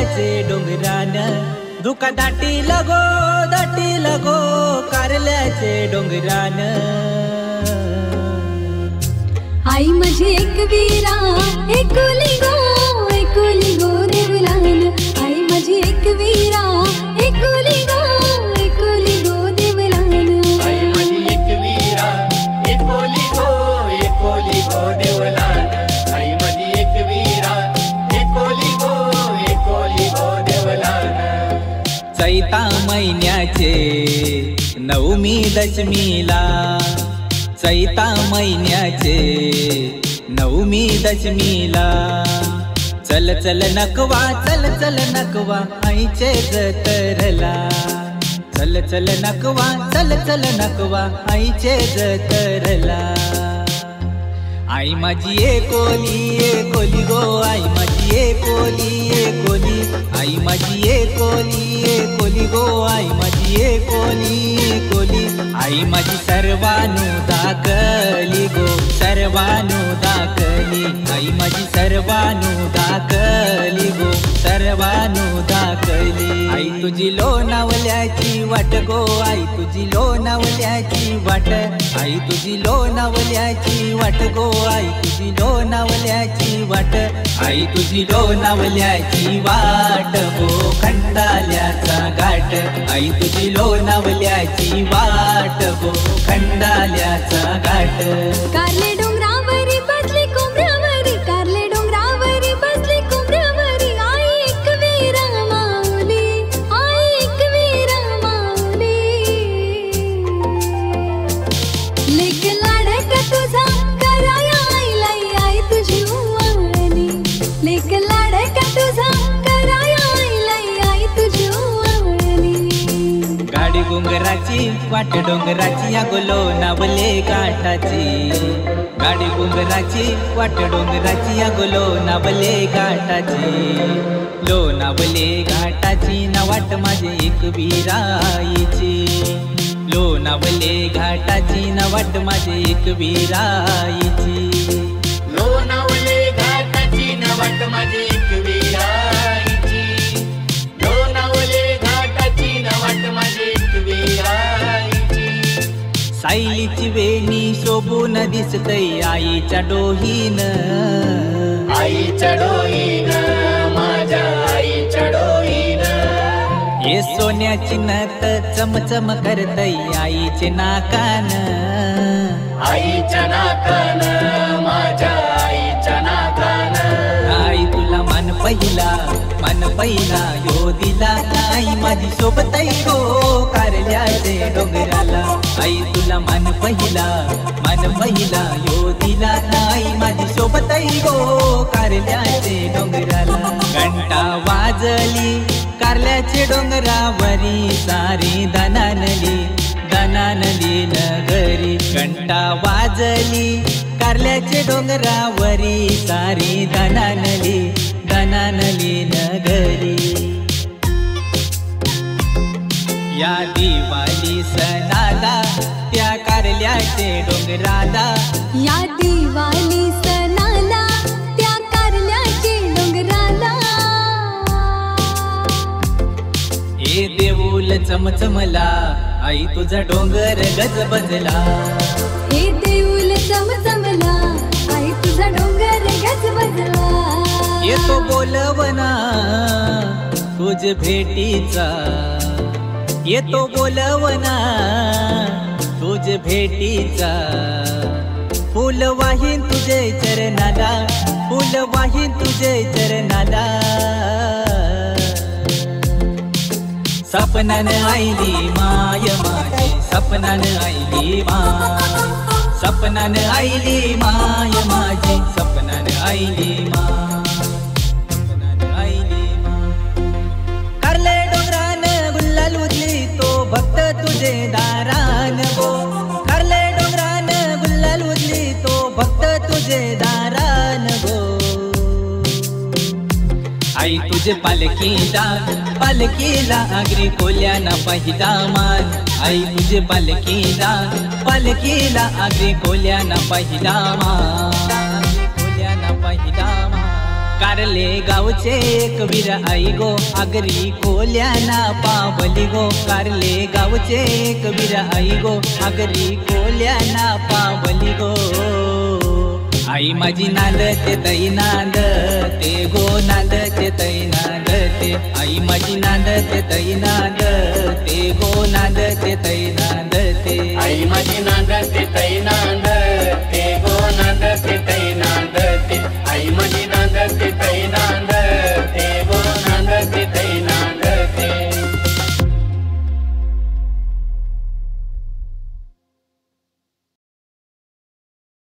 कारल्याचे डोंगरान धुका दाटी लगो कारल्याचे डोंगरान। आई माझी एकवीरा एकुली गो देवलान। आई माझी एकवीरा एकुली गो देवलान। आई माझी एकवीरा एकुली गो देवलान। आई माझी एकवीरा एकुली गो देवलान। चैता महिन्याचे नवमी दशमीला, चैता महिन्याचे नवमी दशमीला, चल चल नकवा आईचे जतरला। चल चल नकवा आईचे जतरला। आई माझी एकोली गो, आई माझी एकोली। आई माझी एकोली गो, आई माझी एकोली। आई माझी सर्वानु दाखली गो, सर्वानु दाखली। आई माझी सर्वानु दाखली गो, सर्वानु दाखली। आई तुझी लोणावल्याची वाट गो, आई तुझी लोणावल्याची वाट। आई तुझी लोणावल्याची वाट गो, आई तुझी लोणावल्याची वाट। आई तुझी लोणावल्याची वाट गो, खंडाल्याचा घाट। आई तुझी लोणावल्याची वाट गो, खंडाल्याचा घाट। कारले डोंगरावरी बसली कोंबऱ्यावरी, कारले डोंगरावरी बसली कोंबऱ्यावरी। आई एकवीरा माऊली, आई एकवीरा माऊली। लेक लाडका तुझा कराया आईला, आई तुझी उवाळणी। लेक लाडका तुझा कराया आईला, आई तुझी उवाळणी। गाडी गुंगराची वाट डोंगराची, या लोणावले घाटाची। गाडी गुंगराची वाट डोंगराची, या लोणावले घाटाची। लोणावले घाटाची ना वाट माझे एकवीराईची। लोणावले घाटाची ना वाट माझे एकवीराईची। लोणावले घाटाची ना वाट माझी एकवीराईची। लोणावले घाटाची ना वाट माझी एकवीराईची। सायलीची वेणी शोभून दिसतय आईच्या डोहीन। आईच्या डोईन, माझ्या आईच्या डोईन। हे सोन्याची नथ चमचम करतय आईचे नाकान। आईच्या नाकान, माझ्या आईच्या नाकान। आई तुला मन पहिला यो दिला। आई माझी सोबतई गो कारल्याचे डोंगराला। आई तुला मन पहिला यो दिला। आई माझी सोबतई गो कारल्याचे डोंगराला। घंटा वाजली कारल्याचे डोंगरावरी, सारी दनानली नगरी। घंटा वाजली कारल्याचे डोंगरावरी, सारी दनानली नगरी। या दिवाळी सणाला त्या कारल्याचे डोंगराला। या दिवाळी सणाला त्या कारल्याचे डोंगराला। हे देऊल चमचमला आई तुझा डोंगर गजबजला। हे देऊल चमचमला आई तुझा डोंगर गजबजला। येतो बोलवना तुझ भेटीचा, येतो बोलवना तुझ भेटीचा। फुल वाहीन तुझे चरणाला, फुल वाहीन तुझे चरणाला। सपनान आईली माय माझी, सपनान आईली माय। सपनान आईली माय माझी, सपनान आईली माय। सपनान आईली माय। कारले डोंगरान गुल्लाल उजली तो भक्त तुझे दारान गो। कारले डोंगरान गुल्लाल उजली तो भक्त तुझे दारान गो। आई तुझे पालकीला आगरी कोल्याना पहिला मान। आई तुझे पालकीला आगरी कोल्याना पहिला मान। कोल्याना पहिला मान। कारले गावचे एक वीर आई गो आगरी कोल्याना पावली गो कारले गावचे एक वीर आई गो आगरी कोल्याना पावली गो आई माझी नांदते तई नांदते गो नांदते तई नांदते आई माझी नांदते तई नांदते गो नांदते तई नांदते आई माझी नांदते तई नांदते